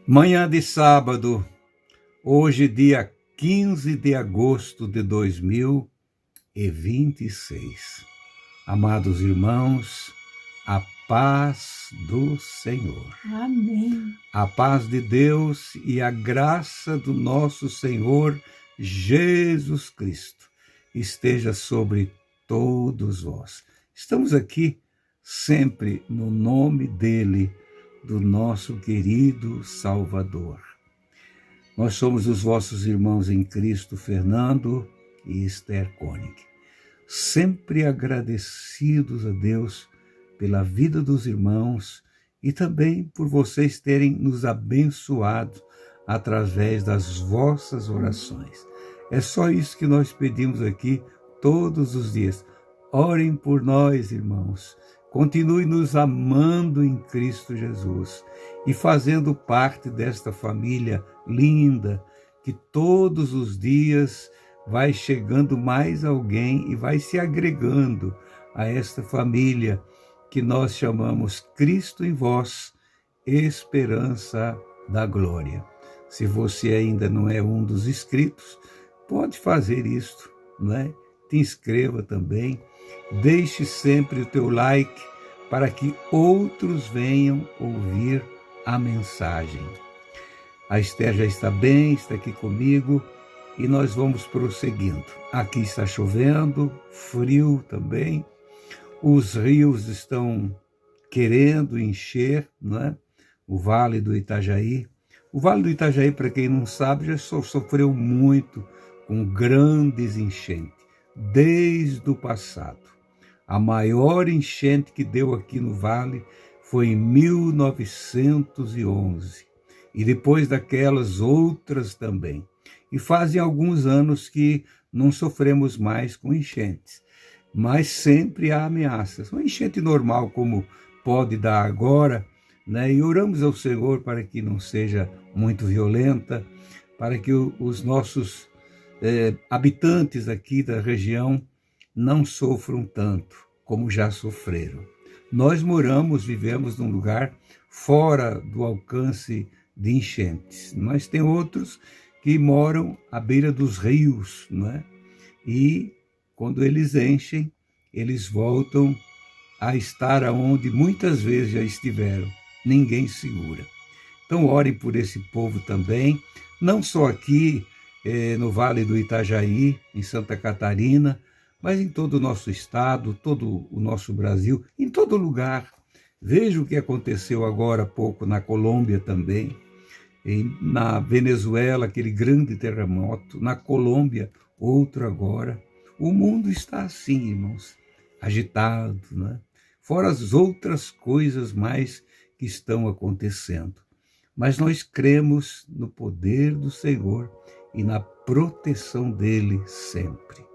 Manhã de sábado, hoje dia 15 de agosto de 2026. Amados irmãos, a paz do Senhor. Amém. A paz de Deus e a graça do nosso Senhor Jesus Cristo esteja sobre todos vós. Estamos aqui sempre no nome dele, do nosso querido Salvador. Nós somos os vossos irmãos em Cristo, Fernando e Esther Koenig, sempre agradecidos a Deus pela vida dos irmãos e também por vocês terem nos abençoado através das vossas orações. É só isso que nós pedimos aqui todos os dias. Orem por nós, irmãos. Continue nos amando em Cristo Jesus e fazendo parte desta família linda, que todos os dias vai chegando mais alguém e vai se agregando a esta família que nós chamamos Cristo em vós, esperança da glória. Se você ainda não é um dos inscritos, pode fazer isto, não é? Te inscreva também. Deixe sempre o teu like para que outros venham ouvir a mensagem. A Esther já está bem, está aqui comigo e nós vamos prosseguindo. Aqui está chovendo, frio também, os rios estão querendo encher, não é? O Vale do Itajaí. O Vale do Itajaí, para quem não sabe, já sofreu muito com grandes enchentes, desde o passado. A maior enchente que deu aqui no Vale foi em 1911. E depois daquelas outras também. E fazem alguns anos que não sofremos mais com enchentes. Mas sempre há ameaças. Uma enchente normal, como pode dar agora, né? E oramos ao Senhor para que não seja muito violenta, para que os nossos habitantes aqui da região não sofram tanto como já sofreram. Nós vivemos num lugar fora do alcance de enchentes, mas tem outros que moram à beira dos rios, não é? E quando eles enchem, eles voltam a estar aonde muitas vezes já estiveram. Ninguém segura. Então orem por esse povo também, não só aqui no Vale do Itajaí, em Santa Catarina, mas em todo o nosso estado, todo o nosso Brasil, em todo lugar. Veja o que aconteceu agora há pouco na Colômbia também, na Venezuela, aquele grande terremoto, na Colômbia, outro agora. O mundo está assim, irmãos, agitado, né? Fora as outras coisas mais que estão acontecendo. Mas nós cremos no poder do Senhor e na proteção dele sempre.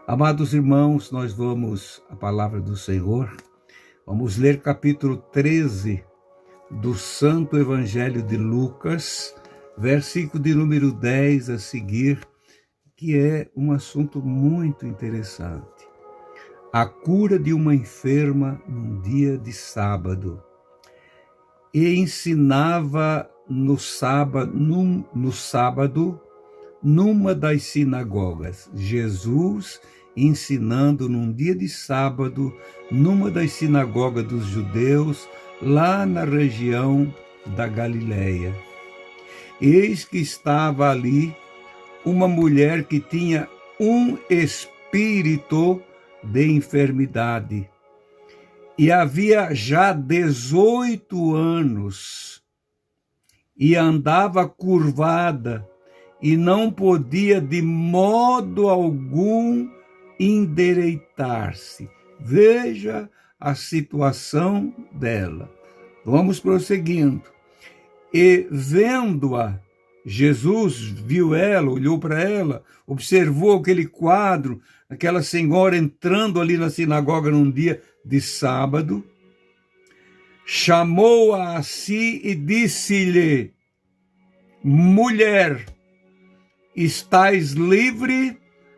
Amados irmãos, nós vamos à palavra do Senhor. Vamos ler capítulo 13 do Santo Evangelho de Lucas, versículo de número 10 a seguir, que é um assunto muito interessante. A cura de uma enferma num dia de sábado. E ensinava no sábado, numa das sinagogas. Jesus ensinando num dia de sábado, numa das sinagogas dos judeus, lá na região da Galileia. Eis que estava ali uma mulher que tinha um espírito de enfermidade. E havia já 18 anos, e andava curvada, e não podia de modo algum endireitar-se. Veja a situação dela. Vamos prosseguindo. E vendo-a, Jesus viu ela, olhou para ela, observou aquele quadro, aquela senhora entrando ali na sinagoga num dia de sábado, chamou-a a si e disse-lhe: mulher, estás livre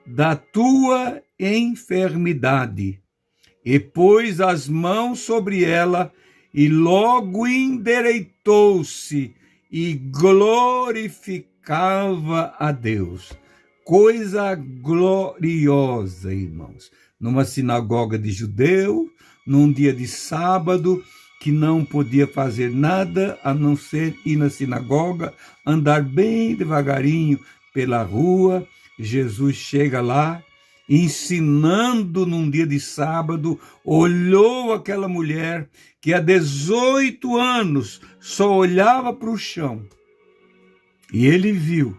da tua enfermidade. E pôs as mãos sobre ela, e logo endireitou-se, e glorificava a Deus. Coisa gloriosa, irmãos. Numa sinagoga de judeu, num dia de sábado, que não podia fazer nada a não ser ir na sinagoga, andar bem devagarinho pela rua. Jesus chega lá, ensinando num dia de sábado, olhou aquela mulher que há 18 anos só olhava para o chão. E ele viu.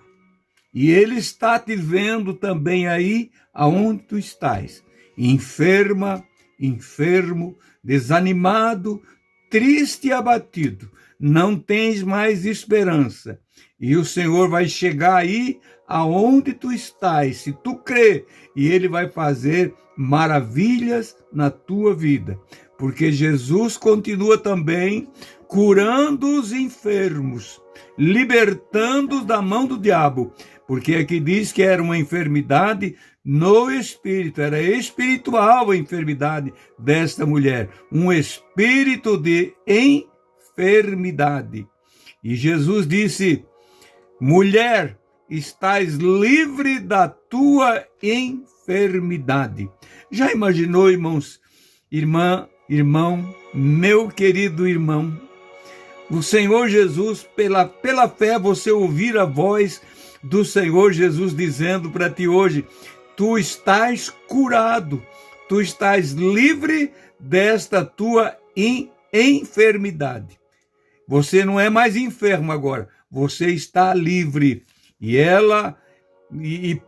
E ele está te vendo também aí aonde tu estás. Enferma, enfermo, desanimado, triste e abatido. Não tens mais esperança. E o Senhor vai chegar aí aonde tu estás, se tu crê, e Ele vai fazer maravilhas na tua vida. Porque Jesus continua também curando os enfermos, libertando-os da mão do diabo. Porque aqui diz que era uma enfermidade no espírito, era espiritual a enfermidade desta mulher, um espírito de enfermidade. E Jesus disse: mulher, estás livre da tua enfermidade. Já imaginou, irmãos, irmão, meu querido irmão, o Senhor Jesus, pela fé, você ouvir a voz do Senhor Jesus dizendo para ti hoje: tu estás curado, tu estás livre desta tua enfermidade. Você não é mais enfermo agora, você está livre. E ela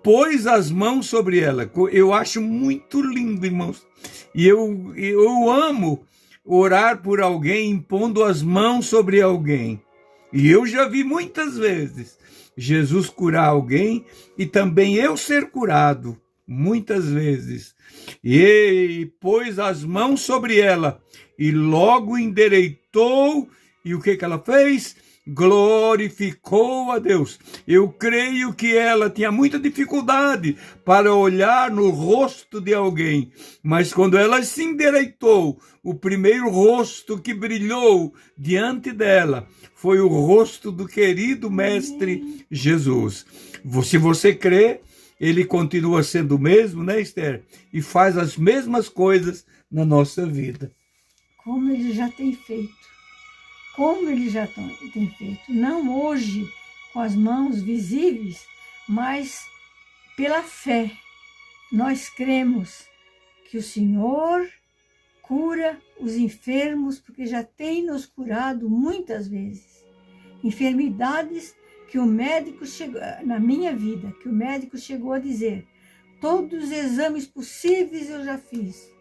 pôs as mãos sobre ela. Eu acho muito lindo, irmãos. E eu amo orar por alguém impondo as mãos sobre alguém. E eu já vi muitas vezes Jesus curar alguém e também eu ser curado, muitas vezes. E pôs as mãos sobre ela e logo endireitou. E o que ela fez? Glorificou a Deus. Eu creio que ela tinha muita dificuldade para olhar no rosto de alguém, mas quando ela se endireitou, o primeiro rosto que brilhou diante dela foi o rosto do querido Mestre Jesus. Se você crê, ele continua sendo o mesmo, né, Esther? E faz as mesmas coisas na nossa vida. Como ele já tem feito. Como ele já tem feito. Não hoje com as mãos visíveis, mas pela fé. Nós cremos que o Senhor cura os enfermos, porque já tem nos curado muitas vezes. Enfermidades que o médico chegou, na minha vida, que o médico chegou a dizer: todos os exames possíveis eu já fiz.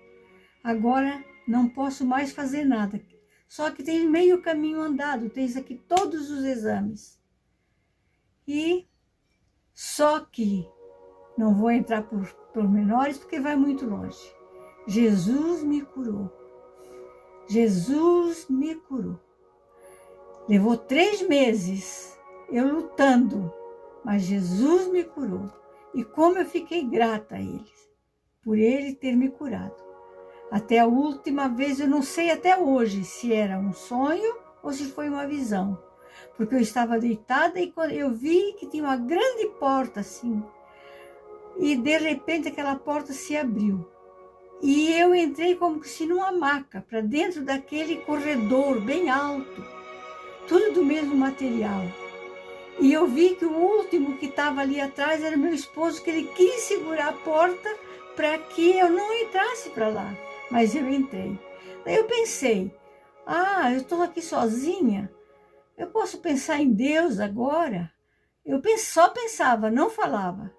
Agora não posso mais fazer nada. Só que tem meio caminho andado, tens aqui todos os exames. E só que, não vou entrar por pormenores porque vai muito longe. Jesus me curou. Jesus me curou. Levou 3 meses eu lutando, mas Jesus me curou. E como eu fiquei grata a Ele, por Ele ter me curado. Até a última vez, eu não sei até hoje se era um sonho ou se foi uma visão. Porque eu estava deitada e quando eu vi que tinha uma grande porta assim. E de repente aquela porta se abriu. E eu entrei como se numa maca, para dentro daquele corredor bem alto. Tudo do mesmo material. E eu vi que o último que estava ali atrás era meu esposo, que ele quis segurar a porta para que eu não entrasse para lá. Mas eu entrei. Daí eu pensei: eu estou aqui sozinha, eu posso pensar em Deus agora? Eu só pensava, não falava.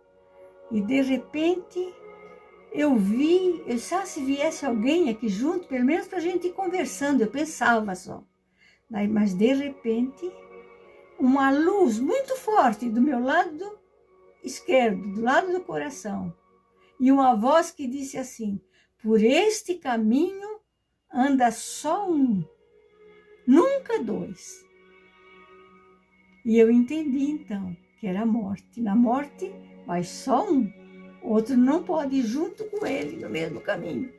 E de repente eu vi, se viesse alguém aqui junto, pelo menos para a gente ir conversando, eu pensava só. Daí, mas de repente, uma luz muito forte do meu lado esquerdo, do lado do coração, e uma voz que disse assim: por este caminho anda só um, nunca 2. E eu entendi então que era a morte. Na morte vai só um, outro não pode ir junto com ele no mesmo caminho.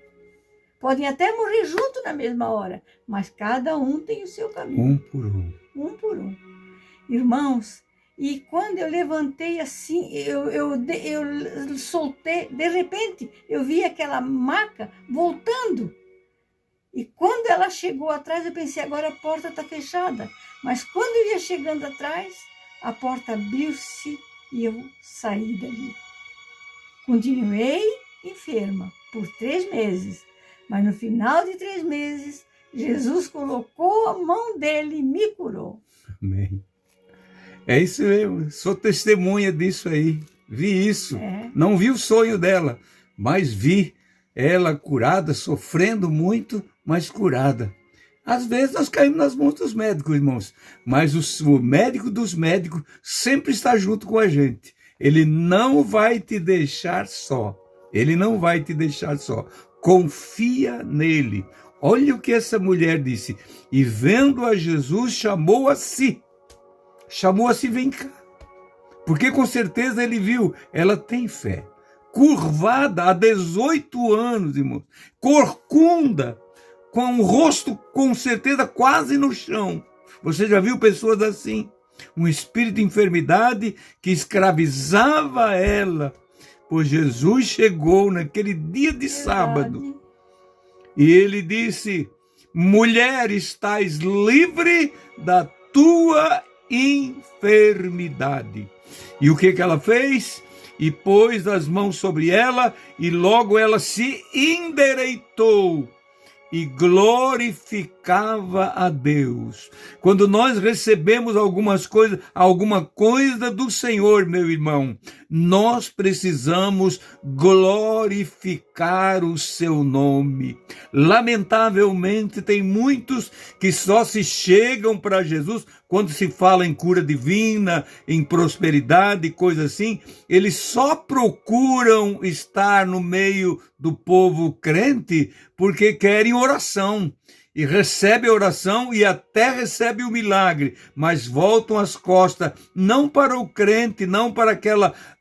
Podem até morrer junto na mesma hora, mas cada um tem o seu caminho. Um por um. Um por um. irmãos, e quando eu levantei assim, eu soltei, de repente eu vi aquela maca voltando. E quando ela chegou atrás, eu pensei, agora a porta está fechada. Mas quando eu ia chegando atrás, a porta abriu-se e eu saí dali. Continuei enferma por 3 meses, mas no final de 3 meses, Jesus colocou a mão dele e me curou. Amém. É isso mesmo, sou testemunha disso aí. Vi isso. Não vi o sonho dela, mas vi ela curada, sofrendo muito, mas curada. Às vezes nós caímos nas mãos dos médicos, irmãos, mas o médico dos médicos sempre está junto com a gente. Ele não vai te deixar só. Ele não vai te deixar só. Confia nele. Olha o que essa mulher disse. E vendo a Jesus, chamou a si. Chamou a si, vem cá. Porque com certeza ele viu, ela tem fé. Curvada há 18 anos, irmãos. Corcunda, com o rosto com certeza quase no chão. Você já viu pessoas assim? Um espírito de enfermidade que escravizava ela. Pois Jesus chegou naquele dia de sábado. E ele disse, mulher, estás livre da tua enfermidade. E o que ela fez? E pôs as mãos sobre ela, e logo ela se endireitou e glorificava a Deus. Quando nós recebemos alguma coisa do Senhor, meu irmão, nós precisamos glorificar o seu nome. Lamentavelmente, tem muitos que só se chegam para Jesus quando se fala em cura divina, em prosperidade, coisa assim. Eles só procuram estar no meio do povo crente porque querem oração. E recebe a oração e até recebe o milagre, mas voltam as costas, não para o crente, não para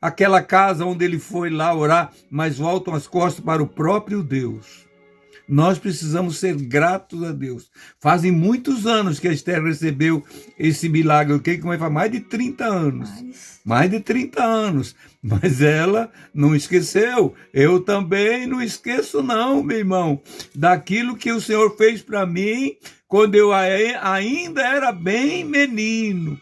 aquela casa onde ele foi lá orar, mas voltam as costas para o próprio Deus. Nós precisamos ser gratos a Deus. Fazem muitos anos que a Esther recebeu esse milagre. O que vai falar? Mais de 30 anos. Mais de 30 anos. Mas ela não esqueceu. Eu também não esqueço não, meu irmão. Daquilo que o Senhor fez para mim quando eu ainda era bem menino.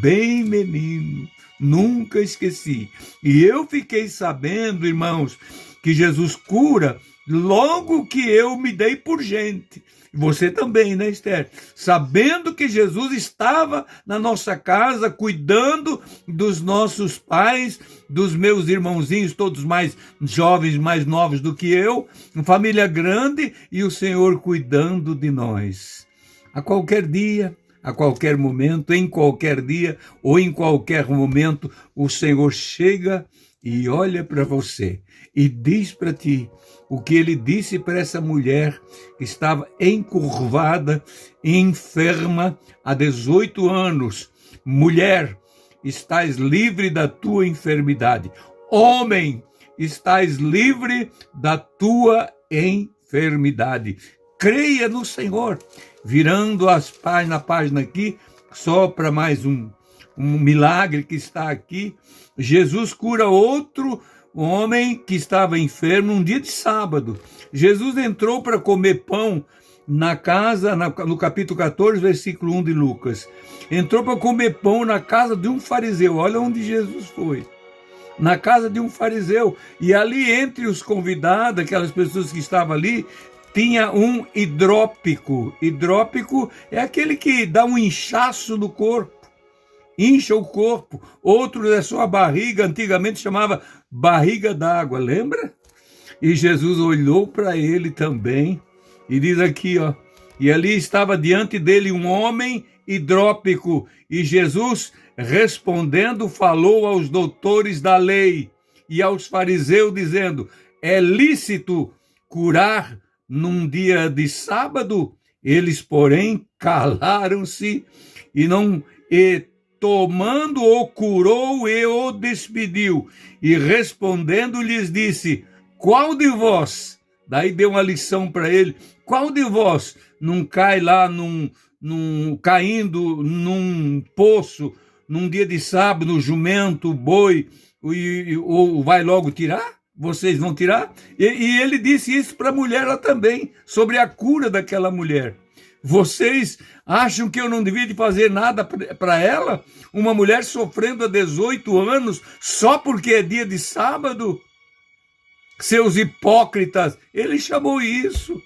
Bem menino. Nunca esqueci. E eu fiquei sabendo, irmãos, que Jesus cura logo que eu me dei por gente. Você também, né, Esther? Sabendo que Jesus estava na nossa casa, cuidando dos nossos pais, dos meus irmãozinhos, todos mais jovens, mais novos do que eu, uma família grande, e o Senhor cuidando de nós. A qualquer dia, a qualquer momento, em qualquer dia ou em qualquer momento, o Senhor chega e olha para você e diz para ti o que ele disse para essa mulher que estava encurvada, enferma há 18 anos. Mulher, estás livre da tua enfermidade. Homem, estás livre da tua enfermidade. Creia no Senhor. Virando na página aqui, só para mais um milagre que está aqui, Jesus cura outro homem que estava enfermo um dia de sábado. Jesus entrou para comer pão na casa, no capítulo 14, versículo 1 de Lucas. Entrou para comer pão na casa de um fariseu. Olha onde Jesus foi. Na casa de um fariseu. E ali entre os convidados, aquelas pessoas que estavam ali, tinha um hidrópico. Hidrópico é aquele que dá um inchaço no corpo. Incha o corpo. Outro é só a barriga, antigamente chamava barriga d'água, lembra? E Jesus olhou para ele também e diz aqui, ó, e ali estava diante dele um homem hidrópico, e Jesus, respondendo, falou aos doutores da lei e aos fariseus, dizendo, é lícito curar num dia de sábado? Eles, porém, calaram-se e tomando-o, curou e o despediu. E respondendo lhes disse, qual de vós, daí deu uma lição para ele, qual de vós não cai lá caindo num poço num dia de sábado, o jumento, o boi, ou vai logo tirar? Vocês vão tirar? E ele disse isso para a mulher lá também, sobre a cura daquela mulher. Vocês acham que eu não devia de fazer nada para ela? Uma mulher sofrendo há 18 anos só porque é dia de sábado? Seus hipócritas, ele chamou isso.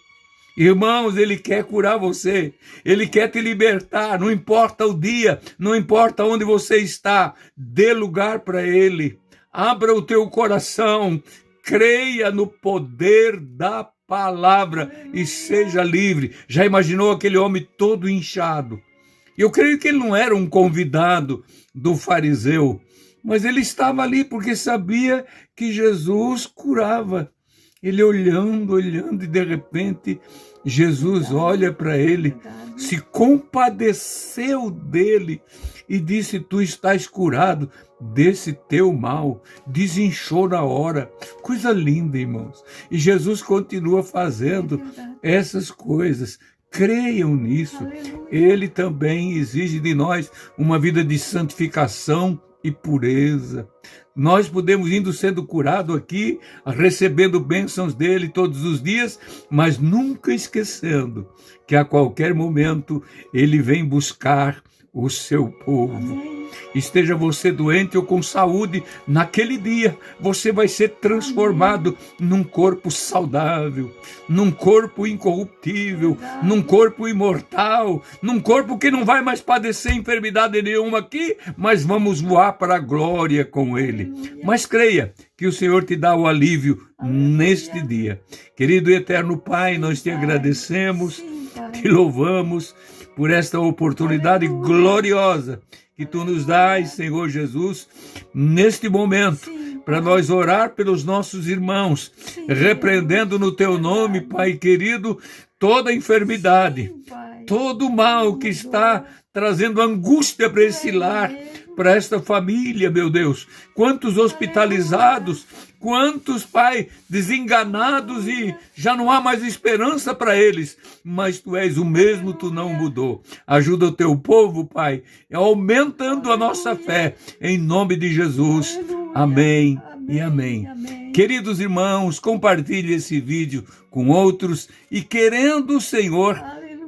Irmãos, ele quer curar você, ele quer te libertar, não importa o dia, não importa onde você está, dê lugar para ele, abra o teu coração, creia no poder da palavra e seja livre. Já imaginou aquele homem todo inchado? Eu creio que ele não era um convidado do fariseu, mas ele estava ali porque sabia que Jesus curava. Ele olhando, e de repente Jesus olha para ele, se compadeceu dele e disse: tu estás curado desse teu mal. Desinchou na hora. Coisa linda, irmãos. E Jesus continua fazendo essas coisas. Creiam nisso. Ele também exige de nós uma vida de santificação e pureza. Nós podemos indo sendo curado aqui, recebendo bênçãos dele todos os dias, mas nunca esquecendo que a qualquer momento ele vem buscar o seu povo. Esteja você doente ou com saúde, naquele dia você vai ser transformado num corpo saudável, num corpo incorruptível, num corpo imortal, num corpo que não vai mais padecer enfermidade nenhuma aqui, mas vamos voar para a glória com ele. Mas creia que o Senhor te dá o alívio neste dia. Querido e eterno Pai, nós te agradecemos, te louvamos por esta oportunidade gloriosa que tu nos dás, Senhor Jesus, neste momento, para nós orar pelos nossos irmãos, repreendendo no teu nome, Pai querido, toda enfermidade, todo mal que está trazendo angústia para esse lar, para esta família, meu Deus. Quantos hospitalizados, quantos, Pai, desenganados e já não há mais esperança para eles. Mas tu és o mesmo, tu não mudou. Ajuda o teu povo, Pai, aumentando a nossa fé, em nome de Jesus. Amém e amém. Queridos irmãos, compartilhe esse vídeo com outros e, querendo o Senhor,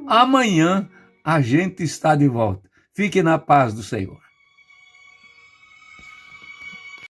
amanhã a gente está de volta. Fique na paz do Senhor.